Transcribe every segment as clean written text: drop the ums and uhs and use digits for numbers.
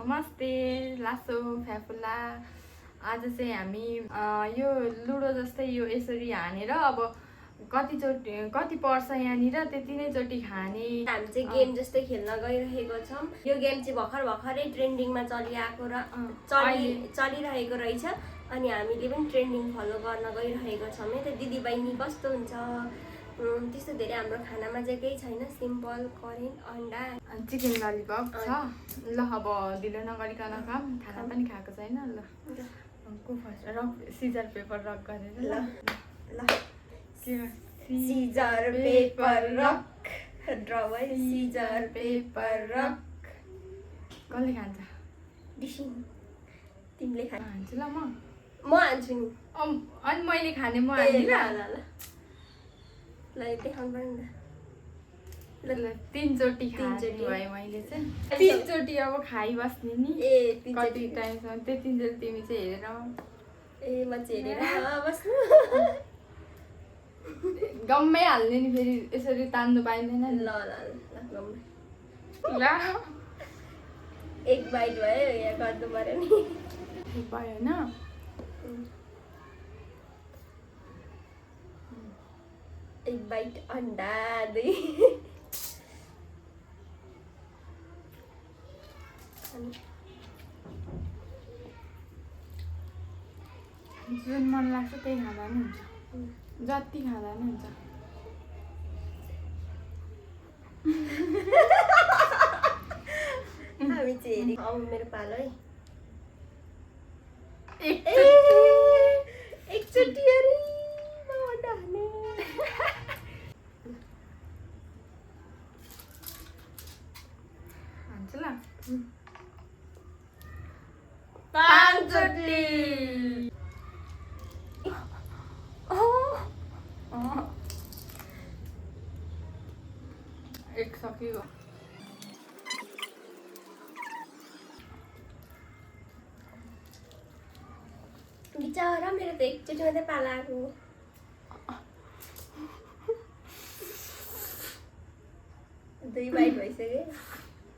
नमस्ते लासो फ्याफुला। आज चाहिँ हामी यो लुडो जस्तै यो यसरी हानेर अब कति पर्छ यहाँनिर त्यति नै चोटि खाने। हामी चाहिँ गेम जस्तै खेल्न गइरहेको छौँ। यो गेम चाहिँ भर्खरै ट्रेन्डिङमा चलिरहेको र चलिरहेको रहेछ अनि हामीले पनि ट्रेन्डिङ फलो गर्न गइरहेको छौँ। त दिदी बहिनी कस्तो हुन्छ? त्यस्तो धेरै हाम्रो खानामा चाहिँ केही छैन, सिम्पल करेन्ट अन्डा चिकन ललिपप छ। ल अब ढिलो नगरिकन खाना पनि खाएको छैन। ल को first rock scissor paper rock गरेर ल scissor paper rock draw by scissor paper rock. कसले खान्छ? डिसिङ तिमीले खान्छु ल म हान्छु नि। अनि मैले खाने म हान्दिन। ल देखाउनु पर्यो नि त। ल 3 चोटि भयो मैले चाहिँ 3 चोटि अब खाइबस्ने नि। कति टाइमसम्म त्यतिन्जेल तिमी चाहिँ हेरेर म चाहिँ हेरेर बस्नु। गम्मै हाल्ने नि, फेरि यसरी तान्नु पाइँदैन। ल गम्मै ल एक बाइट भयो, यहाँ गर्नु पर्यो नि। भयो होइन? एक बाइट अन्डा 2 जुन मन लाग्छ त्यही खाँदा नि हुन्छ, जति खाँदा नि हुन्छ। हामी चाहिँ हेरेको। अब मेरो पालो है। एकचोटि अरे हान्छ ल 5 चोटि। एक सकियो। बिचरा मेरो त एकचोटि मात्रै पाला आएको। 2 बाइट भइसक्यो।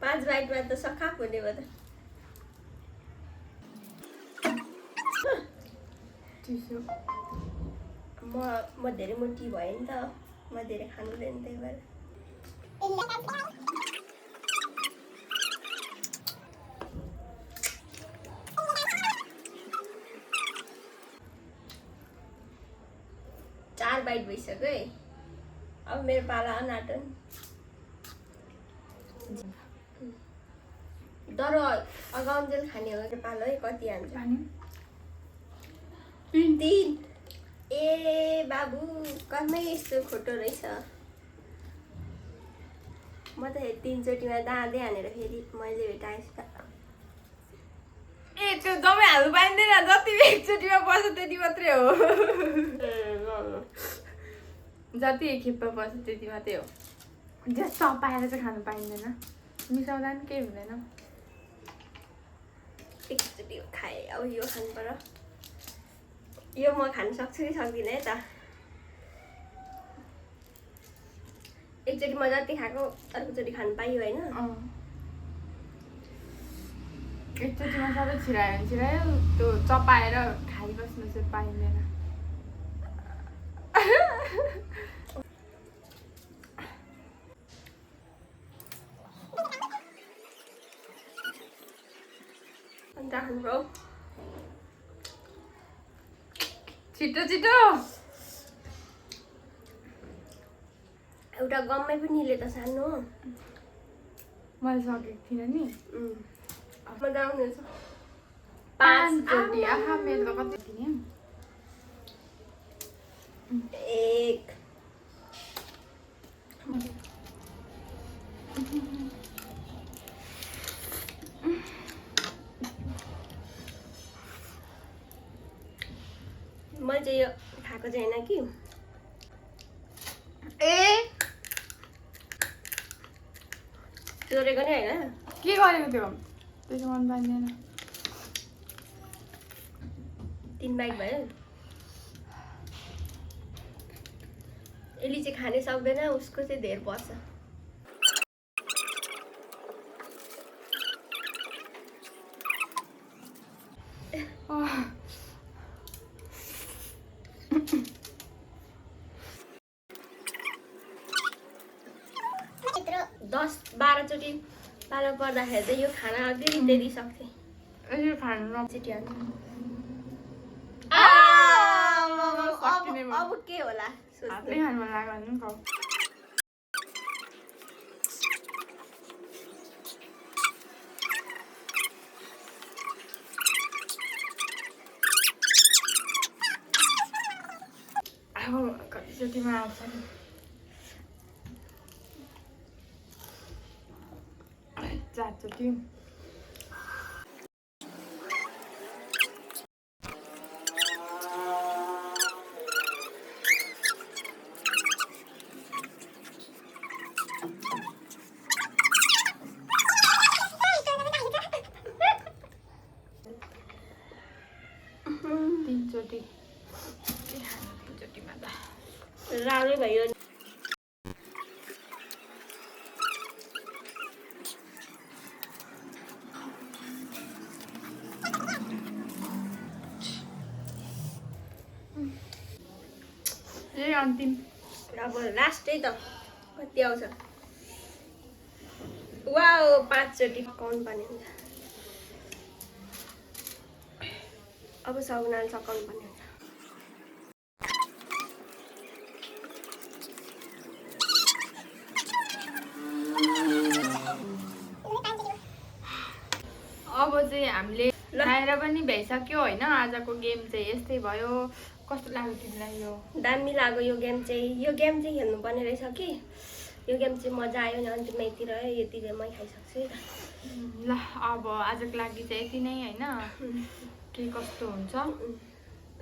5 बाइटमा त सखाप हुने भयो त। म धेरै मोटी भएँ नि त, म धेरै खानु हुँदैन त्यही भएर। चार बाइट भइसक्यो है। अब मेरो पाला अनाटन। डरो अगाउन्जेल खाने हो कि पालो है। कति हान्छ? 3। ए बाबु कर्मै यस्तो खोटो रहेछ। म त 3 चोटिमा दाँदै हानेर फेरि मैले भेटाएछु त। त्यो जम्मै हाल्नु पाइँदैन, जति एकचोटिमा पर्छ त्यति मात्रै हो। जति एकखेपमा पर्छ त्यति मात्रै हो। जस्तो चपाएर चाहिँ खानु पाइँदैन, मिसाउँदा पनि केही हुँदैन। एकचोटि खाएँ, अब यो खानु पर्यो। यो म खानु सक्छु कि सक्दिनँ है त। एकचोटि म जति खाएको अर्कोचोटि खानु पाइयो होइन? एकचोटिमा सबै छिरायो भने छिरायो, त्यो चपाएर खाइबस्नु चाहिँ पाइँदैन। अन्त हाम्रो छिटो छिटो एउटा गम्मै पनि निले त सानो। मैले सकेको थिइनँ नि। मजा आउँदैछ। 5 चोटि। आहा मेरो त कति थिएँ? 1 मैले चाहिँ यो खाएको चाहिँ होइन कि। चोरेको नि होइन। के गरेको त्यो? त्यसो मन पाइँदैन। 3 बाइट भयो। यसले चाहिँ खानै सक्दैन, उसको चाहिँ धेर पर्छ। एकचोटि पालो पर्दाखेरि चाहिँ यो खाना अलिअलि धेरै सक्थेँ। यसरी खानु न छिटी हाल्नु। कति नै अब के होला सोच्नु। हातै खानु मन लाग्यो भने पनि खाऊ। कतिचोटिमा आउँछ नि 4 चोटि। तीनचोटि तीनचोटिमा त राम्रै भयो। ए अन्तिम अब लास्टै त कति आउँछ। वाउ 5 चोटि पकाउनु पर्ने हुन्छ। अब सगुनाले सकाउनु पर्ने हुन्छ। अब चाहिँ हामीले खाएर पनि भइसक्यो होइन। आजको गेम चाहिँ यस्तै भयो। कस्तो लाग्यो तिमीलाई यो? दामी लाग्यो यो गेम चाहिँ। यो गेम चाहिँ खेल्नुपर्ने रहेछ कि। यो गेम चाहिँ मजा आयो नि। अन्तिममा यति रह्यो, यति मैं खाइसक्छु है त। ल अब आजको लागि चाहिँ यति नै होइन। के कस्तो हुन्छ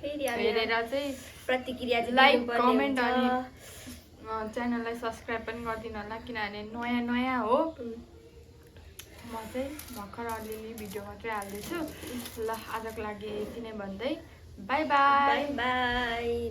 फेरि हेरेर चाहिँ प्रतिक्रिया लाइक कमेन्ट अनि च्यानललाई सब्सक्राइब पनि गरिदिनु होला, किनभने नयाँ नयाँ हो। म चाहिँ भर्खर अलिअलि भिडियो मात्रै हाल्दैछु। ल आजको लागि यति नै भन्दै बाई बाई। By by.